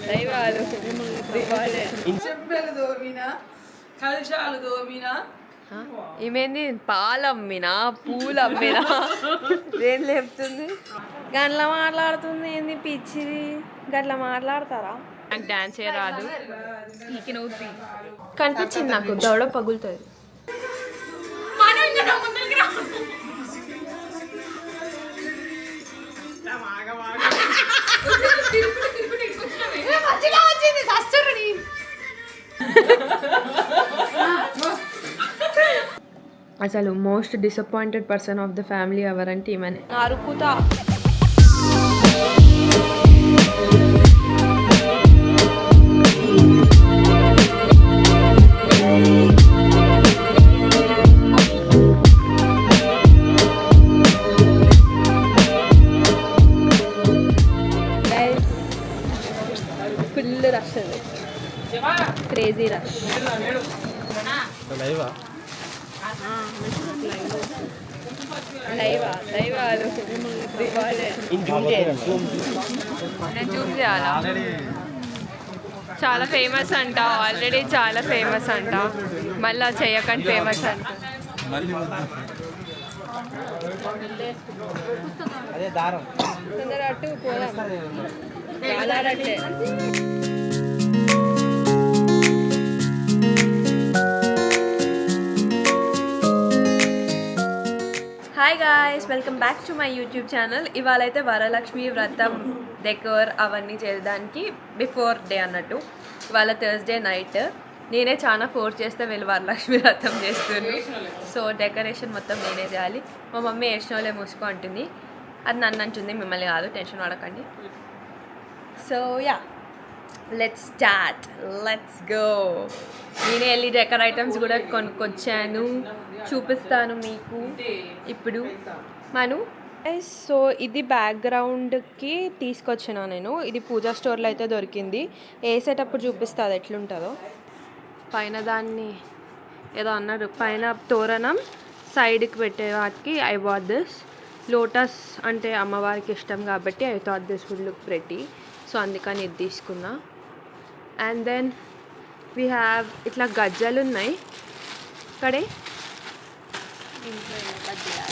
దైవాలు చెంబెలు దోమినా కలశాలు దోమినా ఏమైంది పాలు అమ్మినా పూలు అమ్మినా ఏం లేపుతుంది గట్లా మాట్లాడుతుంది ఏంది పిచ్చిది గట్లా మాట్లాడతారా నాకు డాన్స్ రాదు కనిపించింది నాకు దౌడ పగులుతుంది అసలు most disappointed person of the family ఎవరంటే ఈమెనే అరుకుతా ఫుల్ రష్ అది క్రేజీ రష్ దైవాలు నేను జూమ్ చేయాలా చాలా ఫేమస్ అంట ఆల్రెడీ చాలా ఫేమస్ అంట మళ్ళీ చేయకండి ఫేమస్ అంట తొందరగా అటు పోదాం చాలా hi guys welcome back to my YouTube channel. ఇవాళ అయితే వరలక్ష్మి వ్రతం డెకోర్ అవన్నీ చేయడానికి బిఫోర్ డే అన్నట్టు. ఇవాళ థర్స్డే నైట్ నేనే చాలా ఫోర్స్ చేస్తే వీళ్ళు వరలక్ష్మి వ్రతం చేస్తున్నారు. సో డెకరేషన్ మొత్తం నేనే చేయాలి. మా మమ్మీ ఏడ్చినోళ్ళే మూసుకో అంటుంది, అది నన్ను అంటుంది, మిమ్మల్ని కాదు, టెన్షన్ పడకండి. So yeah let's start, let's go. నేనే వెళ్ళి డెకర్ ఐటమ్స్ కూడా కొనుక్కొచ్చాను, చూపిస్తాను మీకు ఇప్పుడు. మను సో ఇది బ్యాక్గ్రౌండ్కి తీసుకొచ్చాను నేను. ఇది పూజా స్టోర్లో అయితే దొరికింది. వేసేటప్పుడు చూపిస్తా అది ఎట్లుంటుందో. పైన దాన్ని ఏదో అన్నారు, పైన తోరణం సైడ్కి పెట్టే వాటికి ఐ వాట్ దిస్. లోటస్ అంటే అమ్మవారికి ఇష్టం కాబట్టి I thought this would look pretty. So అందుకని ఇది తీసుకున్నా. అండ్ దెన్ వీ హ్యావ్ ఇట్లా గజ్జలు ఉన్నాయి, ఇక్కడే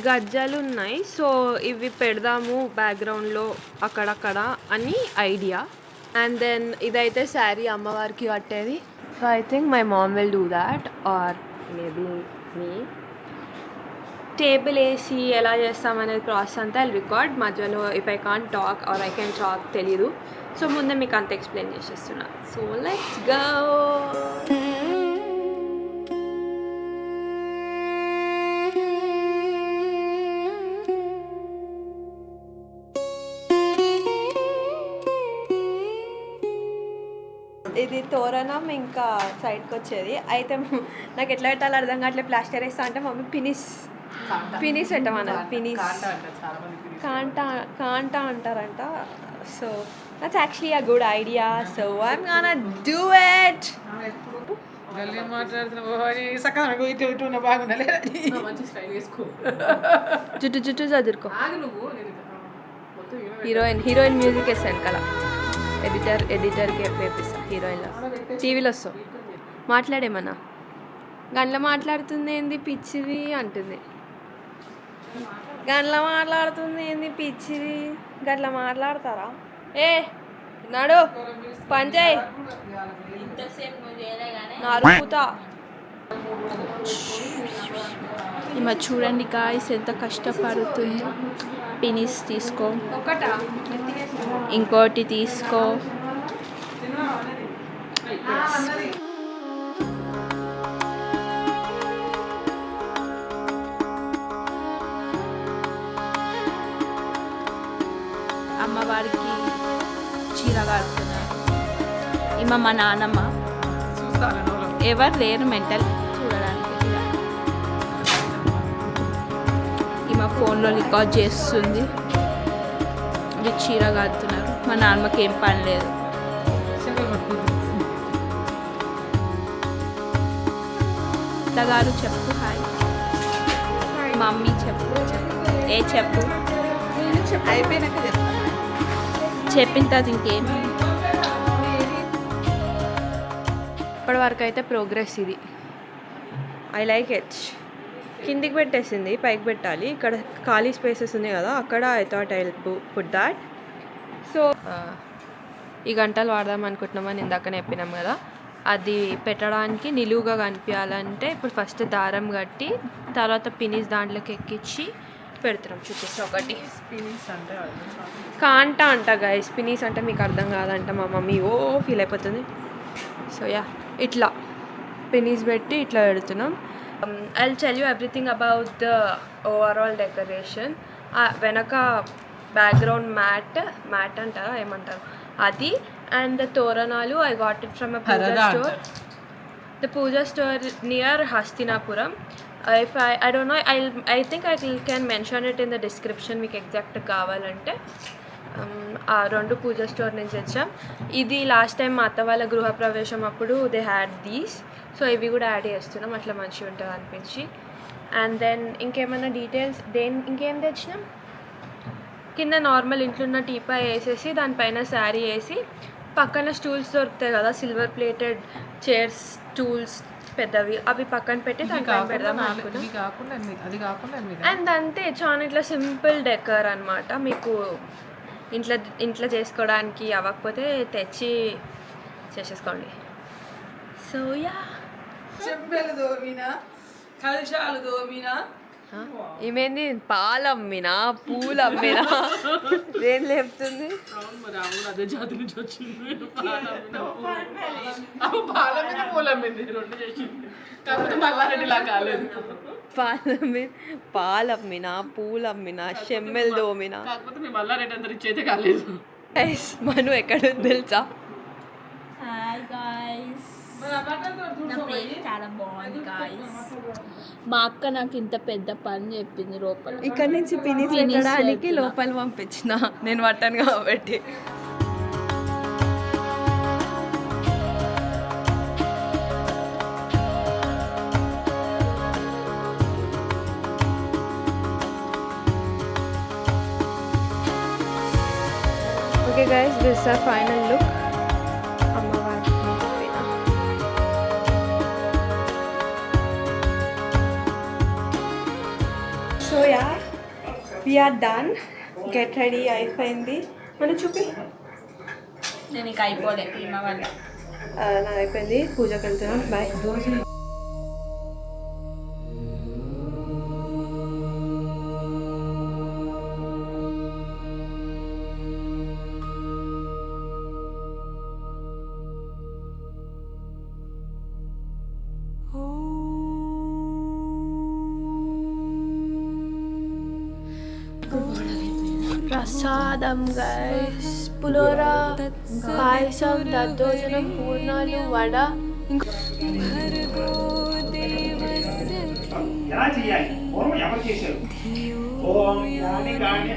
గజ్జలు ఉన్నాయి. సో ఇవి పెడదాము బ్యాక్గ్రౌండ్లో అక్కడక్కడ అని ఐడియా. అండ్ దెన్ ఇదైతే శారీ అమ్మవారికి కట్టేది. So I think my mom will do that or maybe me. Table వేసి ఎలా చేస్తామనేది ప్రాసెస్ అంతా ఐ రికార్డ్. మధ్యలో if I can't talk or I can talk తెలీదు. సో ముందే మీకు అంత ఎక్స్ప్లెయిన్ చేసేస్తున్నా. So let's go. ఇది తోరణం ఇంకా సైడ్కి వచ్చేది. అయితే నాకు ఎట్లా పెట్టాలో అర్థం కావట్లేదు. ప్లాస్టర్ వేస్తా అంటే మమ్మీ పినిస్ పెట్టమన్నారు. కాంటా అంటారంట. So that's actually a good idea. So I'm gonna do it. జుట్టు చదువుకో. హీరోయిన్ మ్యూజిక్ వేస్తాను కదా. ఎడిటర్కి వేపిస్తా. హీరోయిన్లో టీవీలో వస్తావు మాట్లాడేమన్నా. గంటలో మాట్లాడుతుంది ఏంది పిచ్చిది అంటుంది. గంటలో మాట్లాడుతుంది ఏంది పిచ్చిది. గట్లా మాట్లాడతారా? ఏ నాడు పంచాయ్ నరుకుతా. ఈమె చూడండి గాయ్స్ ఎంత కష్టపడుతుందో. పినిస్ తీసుకో, ఇంకోటి తీసుకో. అమ్మవారికి చీర కడుతున్నారు. ఈమె మా నాన్నమ్మ. ఎవరు లేరు మెంటల్ చూడడానికి. ఈమె ఫోన్లో రికార్డ్ చేస్తుంది. ఇది చీర కడుతున్నారు. మా నాన్నమ్మకి ఏం పని లేదు. అత్తగారు చెప్పు హాయ్. మమ్మీ చెప్పు. చెప్పు అయిపోయినాక చెప్పిన తర్వాత ఇంకేమి. ఇప్పటి వరకు అయితే ప్రోగ్రెస్ ఇది. I like it. కిందికి పెట్టేసింది, పైకి పెట్టాలి. ఇక్కడ ఖాళీ స్పేసెస్ ఉన్నాయి కదా, అక్కడ I thought I put that. So ఈ గంటలు వాడదాం అనుకుంటున్నామని ఇందాకనే చెప్పినాం కదా, అది పెట్టడానికి నిలువుగా కనిపించాలంటే ఇప్పుడు ఫస్ట్ దారం కట్టి తర్వాత పినీస్ దాంట్లోకి ఎక్కించి పెడుతున్నాం. చూపిస్తా ఒకటి. కాంట అంట గైస్, పినీస్ అంటే మీకు అర్థం కాదంట. మా మమ్మీ ఫీల్ అయిపోతుంది. సో యా, ఇట్లా పినీస్ పెట్టి ఇట్లా పెడుతున్నాం. I tell you everything about the overall decoration. వెనక బ్యాక్గ్రౌండ్ మ్యాట్ అంటారా ఏమంటారు అది, అండ్ ద తోరణాలు I got it from the pooja store near Hastinapuram. If I don't know, I think I can mention it in the description మీకు exact కావాలంటే. ఆ 2 పూజా store నుంచి వచ్చాం. ఇది లాస్ట్ టైం మా అత్త వాళ్ళ గృహప్రవేశం అప్పుడు దే హ్యాడ్ దీస్. సో ఇవి కూడా యాడ్ చేస్తున్నాం, అట్లా మంచిగా ఉంటుంది అనిపించి. అండ్ దెన్ ఇంకేమైనా డీటెయిల్స్ ఇంకేం తెచ్చినాం, కింద నార్మల్ ఇంట్లో ఉన్న టీపా వేసేసి దానిపైన శారీ వేసి పక్కన స్టూల్స్ దొరుకుతాయి కదా, సిల్వర్ ప్లేటెడ్ చైర్స్, స్టూల్స్ పెద్దవి, అవి పక్కన పెట్టి దానిపైన పెడదాం అనుకున్నాం. అండ్ అంతే, చాలా ఇట్లా సింపుల్ డెకర్ అనమాట. మీకు ఇంట్లో చేసుకోవడానికి అవ్వకపోతే తెచ్చి చేసేసుకోండి. సో యా, చెంబెలు దోమినా, కలశాలు దోమినా, ఏమైంది, పాలు అమ్మినా పూలు అమ్మినా ఏం లేపుతుంది. అదే జాతి నుంచి వచ్చింది. పాలు అమ్మినా పూలు అమ్మినా చెమ్మెలు దోమినా. మను ఎక్కడ తెలుసా? చాలా బాగుంది గాయ్స్. మా అక్క నాకు ఇంత పెద్ద పని చెప్పింది లోపల. ఇక్కడ నుంచి పినీస్ పెట్టడానికి లోపల పంపించిన, నేను పట్టాను కాబట్టి. Okay guys, this are final look. So yeah, we're done. Get ready అయిపోయింది. మనం చూపి. నేను ఇక అయిపోలేదు మా వల్ల. నా అయిపోయింది, పూజకి వెళ్తున్నాం. బాయ్. ప్రసాదం గైస్, పులిహోర, పాయసం, దద్దోజనం, పూర్ణాలు, వడ. ఎలా చేయాలి, పూర్వం ఎవరు చేశారు? ఓం గాని గాని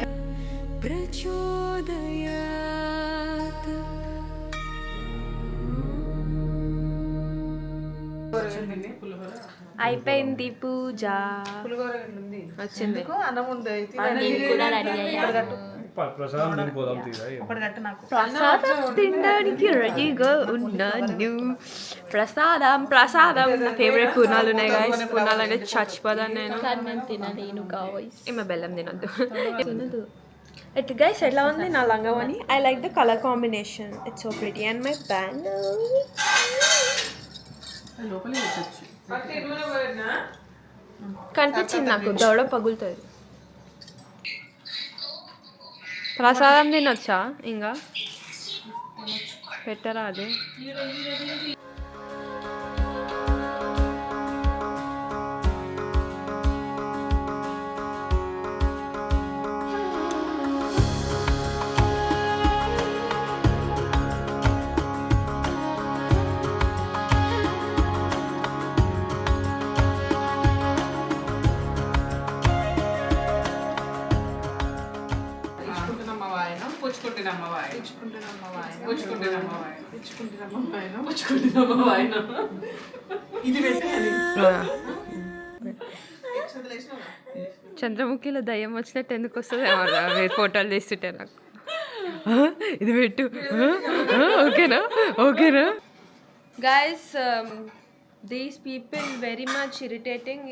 అయిపోయింది పూజ. వచ్చింది అన్నం ఉంది. ప్రసాదం తినడానికి రెడీగా ఉన్నాను. ప్రసాదం నా ఫేవరెట్ పూర్ణాలు ఉన్నాయి గాయస్. పూర్ణాలు అంటే చచ్చిపోదాను నేను. తినలేను గాయ్స్. ఏమో బెల్లం తినద్దు. ఇట్ గైస్, ఎట్లా ఉంది నా లంగావని? I like the colour combination, it's so pretty. And my bangle కనిపించింది నాకు, దౌడ పగులుతుంది. ప్రసాదం తినొచ్చా? ఇంకా పెట్టరా అది? చంద్రముఖిలో దయ్యం వచ్చినట్టు ఎందుకు వస్తుంది మీరు ఫోటోలు తీస్తుంటే నాకు. ఇది పెట్టు. ఓకేనా? Guys these people very much irritating,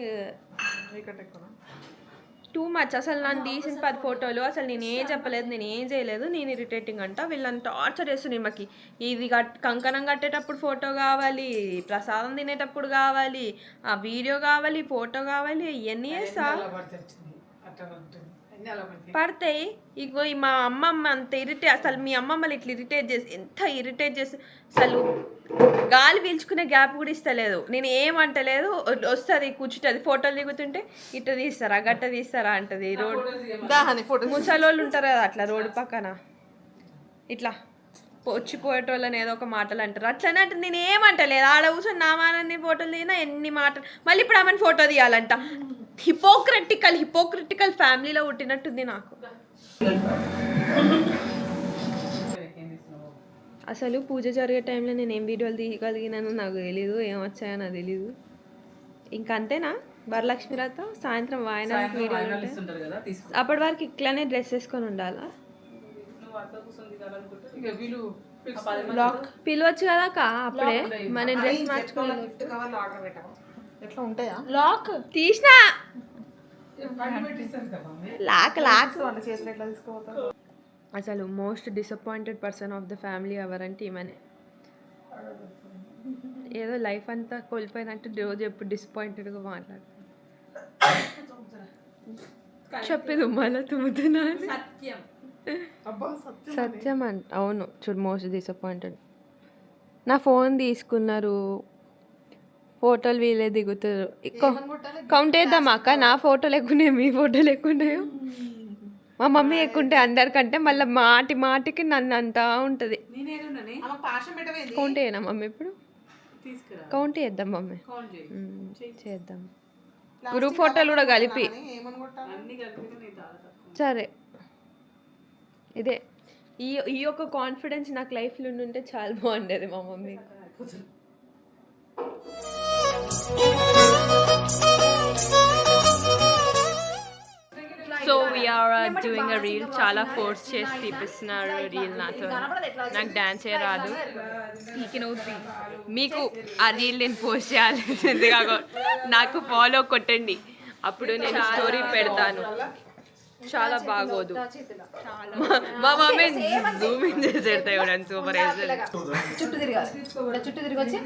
too much. అసలు నన్ను తీసిన 10 ఫోటోలు అసలు నేను ఏం చెప్పలేదు, నేను ఏం చేయలేదు, నేను ఇరిటేటింగ్ అంట. వీళ్ళని టార్చర్ చేస్తున్నాయి. మాకు ఇది కంకణం కట్టేటప్పుడు ఫోటో కావాలి, ప్రసాదం తినేటప్పుడు కావాలి, ఆ వీడియో కావాలి, ఫోటో కావాలి, ఇవన్నీ చేస్తా పడతాయి. ఇగో మా అమ్మమ్మ అంత అసలు మీ అమ్మమ్మలు ఇట్లా ఇరిటేట్ చేసి, ఎంత ఇరిటేట్ చేసి అసలు గాలి పీల్చుకునే గ్యాప్ కూడా ఇస్తలేదు. నేను ఏమంటలేదు, వస్తుంది కూర్చుంటుంది, ఫోటోలు దిగుతుంటే ఇట్లా తీస్తారా గట్ట తీస్తారా అంటది. రోడ్ ముసలోళ్ళు ఉంటారు కదా అట్లా రోడ్డు పక్కన ఇట్లా వచ్చిపోయేటోళ్ళని ఏదో ఒక మాటలు అంటారు, అట్లనే అంటే నేను ఏమంటలేదు. ఆడ కూర్చొని నా మానని ఫోటోలు దిగినా ఎన్ని మాటలు, మళ్ళీ ఇప్పుడు ఆమెను ఫోటో తీయాలంట. హిపోక్రిటికల్ ఫ్యామిలీలో పుట్టినట్టుంది నాకు. అసలు పూజ జరిగే టైంలో నేను ఏం వీడియోలు తీయగలిగినానో నాకు తెలీదు, ఏం వచ్చాయో నాకు తెలీదు. ఇంకా అంతేనా వరలక్ష్మి వ్రతం సాయంత్రం వాయనానికి వీడియోలు ఉంటాయి. అప్పటి వరకు ఇట్లానే డ్రెస్ వేసుకొని ఉండాలా? పిలవచ్చు కదా అక్క అప్పుడే, మన డ్రెస్ మార్చుకోవాలి. ఎట్లా ఉంటాయా లాక్ తీసినా లాక్ చేతులు ఎట్లా తీసుకోపోతారు? అసలు most disappointed person of the family ఎవరంటే ఈమెనే. ఏదో లైఫ్ అంతా కోల్పోయినట్టు రోజు ఎప్పుడు డిసప్పాయింటెడ్గా మాట్లాడుతుంది. చెప్పేది మళ్ళీ తుమ్ముతున్నా. సత్యం అంట. అవును చూడు, మోస్ట్ డిసప్పాయింటెడ్. నా ఫోన్ తీసుకున్నారు, ఫోటోలు వీళ్ళే దిగుతారు. కౌంట్ చేద్దామా అక్క? నా ఫోటోలు ఎక్కున్నాయి, మీ ఫోటోలు ఎక్కున్నాయో? మా మమ్మీ ఎక్కుంటే అందరికంటే మళ్ళీ మాటికి నన్ను అంటా ఉంటుంది. కౌంట్ చేయనా మమ్మీ? ఇప్పుడు కౌంట్ చేద్దాం మమ్మీ, చేద్దాం. గ్రూప్ ఫోటోలు కూడా కలిపి. సరే, ఇదే ఈ యొక్క కాన్ఫిడెన్స్ నాకు లైఫ్లో ఉంటే చాలా బాగుండేది మా mummy. So we're doing a reel. చాలా ఫోర్స్ చేసి తీపిస్తున్నారు రీల్ నాతో. నాకు డాన్స్ ఏ రాదు. మీకు ఆ రీల్ నేను పోస్ట్ చేయాల్సింది కాక నాకు ఫాలో కొట్టండి, అప్పుడు నేను స్టోరీ పెడతాను. చాలా బాగోదు. మా మమ్మీ జూమ్ ఇన్ చేసి పెడతాయి కూడా సూపర్ వేసారు. చుట్టూ తిరిగి వచ్చి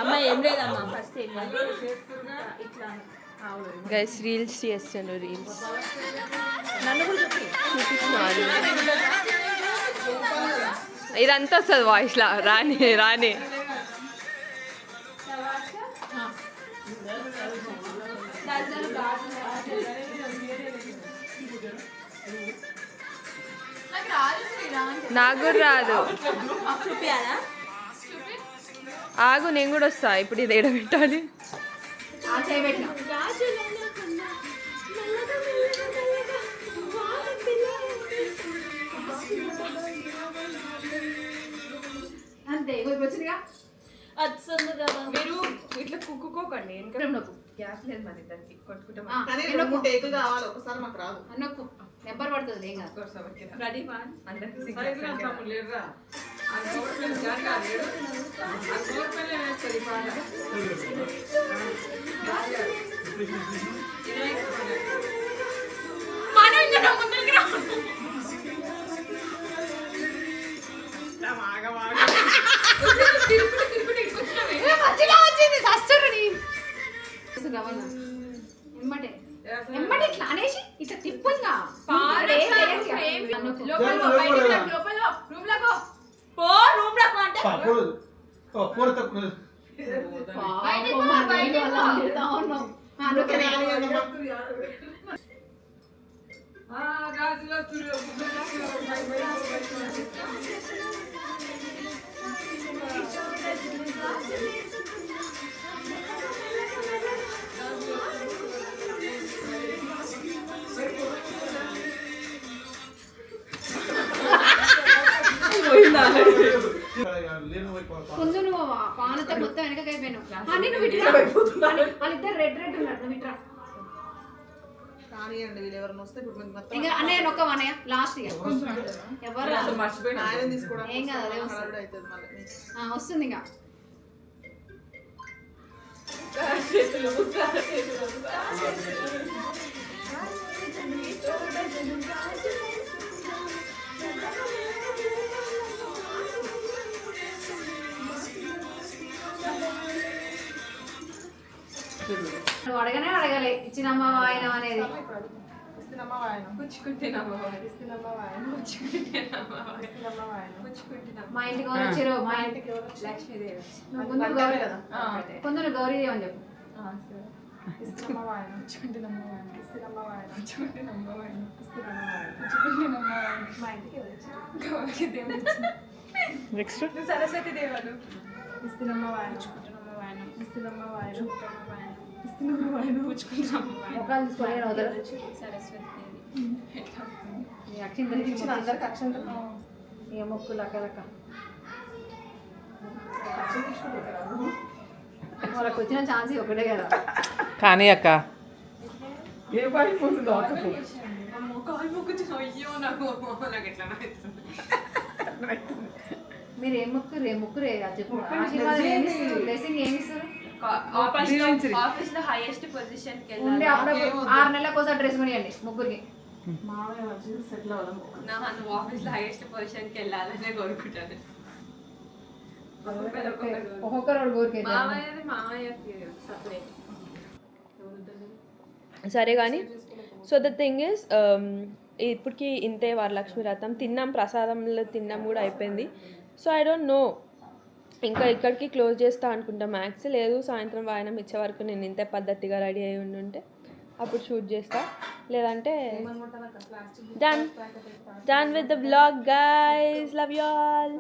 అమ్మ ఏం లేదమ్మా, ఫస్ట్ గైస్ రీల్స్ చేస్తాను. రీల్స్ నన్ను కూడా చూపిస్తున్నారు. ఇదంతా వస్తుంది వాయిస్లా. రాని నాకు రాదు. ఆగు, నేను కూడా వస్తా. ఇప్పుడు ఇది ఎడబెట్టాలి. వస్తుంది కదా. మీరు ఇట్లా కుక్కుకోకండి, గ్యాస్ లేదు మన ఇద్దరికి. కొట్టుకుంటాం. కావాలి ఒకసారి మాకు రాదు. అన్నకు నెంబర్ పడుతుంది ఏం కాదు. రెడీ వన్ అందరికి ఎమ్మటే ఇట్లా అనేసి ఇట్లా తిప్పుందా పోయిందా ముందు నువ్వు పానంతా మొత్తం వెనకకి అయిపోయాను నువ్వు ఇట్రా వాళ్ళిద్దరు రెడ్ ఉన్నారు నువ్వు ఇట్రా కానివ్వండి వీళ్ళు ఎవరైనా వస్తే ఇప్పుడు మీకు మొత్తం ఇంకా అన్నయ్య నొక్కవ అన్నయ్య లాస్ట్ ఇక ఎవరు రాదు. ఆయన తీసుకోవడానికి ఏం కాదు, అదే వస్తే వస్తుంది. హడావిడి అవుతుంది మళ్ళీ. వస్తుంది ఇంకా నువ్వు అడగాలి ఇచ్చినమ్మ వాయనం అనేది ఇస్తున్నమ్మా వాయనం. పుచ్చుకుంటేనమ్మా ఇస్తున్నమ్మా వాయనం. పుచ్చుకుంటేనమ్మా ఇస్తున్నమ్మా వాయనం. పుచ్చుకుంటేనమ్మా మా ఇంటికి ఎవరు వచ్చారు మా ఇంటికి లక్ష్మీదేవి నువ్వు ముందు గౌరీ కదా ముందు నువ్వు గౌరీదేవి అని చెప్పు ఇస్తున్నమ్మా వాయనం. ఇస్తున్నమ్మా వాయనం. ఇస్తున్నమ్మా వాయనం. ఇస్తున్నమ్మా వాయనం. ఇస్తున్నమ్మా వాయనం. మా ఇంటికి ఎవరు వచ్చారు? నెక్స్ట్ సరస్వతి దేవను ఇస్తున్నమ్మా వాయనం. ఇస్తున్నమ్మా వాయనం. ఇస్తున్నమ్మా వాయనం. ఇస్తున్నమ్మా వాయనం. మొక్కలు తీసుకొని అవుతారు సరస్వతి దేవి అక్షింతలు ఇచ్చిన అందరికి అక్షంతలు. ఏ మొక్కు లక్క అక్షంతలు తీసుకుంటారా? వాళ్ళకి వచ్చిన ఛాన్స్ ఒకటే కదా కానీ అక్క ఏ పడిపోతుందో అక్కకు. అమ్మో కాలు మొక్కుతున్నా అయ్యో నాకు ఎట్లా మీరు ఏం మొక్కురే అది చెప్పు ఆశీర్వాదం ఏమి ఇస్తారు బ్లెస్సింగ్ ఏమి ఇస్తారు ఆఫీస్ లో హైయెస్ట్ పొజిషన్ కి ఉండే వెళ్ళాలి అప్పుడు 6 నెలలకు ఒకసారి డ్రెస్ కొనియండి ముగ్గురికి మామయ్య వచ్చి సెటిల్ అవ్వడం. నువ్వు ఆఫీస్ లో హైయెస్ట్ పొజిషన్ కి వెళ్ళాలనే కోరుకుంటాను ఒక్కొక్కరు ఒక ఊరికి మామయ్యకి సపరేట్ సరే కానీ సో ద థింగ్ ఇస్ ఇప్పటికి ఇంతే వరలక్ష్మి వ్రతం తిన్నాం ప్రసాదంలో తిన్నాం కూడా అయిపోయింది సో ఐ డోంట్ నో ఇంకా ఇక్కడికి క్లోజ్ చేస్తా అనుకుంటా మ్యాక్స్ లేదు సాయంత్రం వాయనం ఇచ్చే వరకు నేను ఇంతే పద్ధతిగా రెడీ అయి ఉంటే అప్పుడు షూట్ చేస్తా లేదంటే done with the blog guys love you all